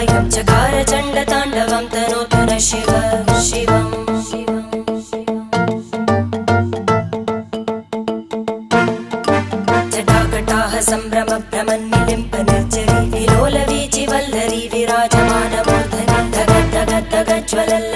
कायं चकार चण्डताण्डवं तनोतु न शिव शिवम् जटाकटाह सम्भ्रम भ्रमन्निलिम्प निर्जरी विलोलवीचि वल्लरी विराजमानमूर्धनि धग धग धग ज्वलल्ल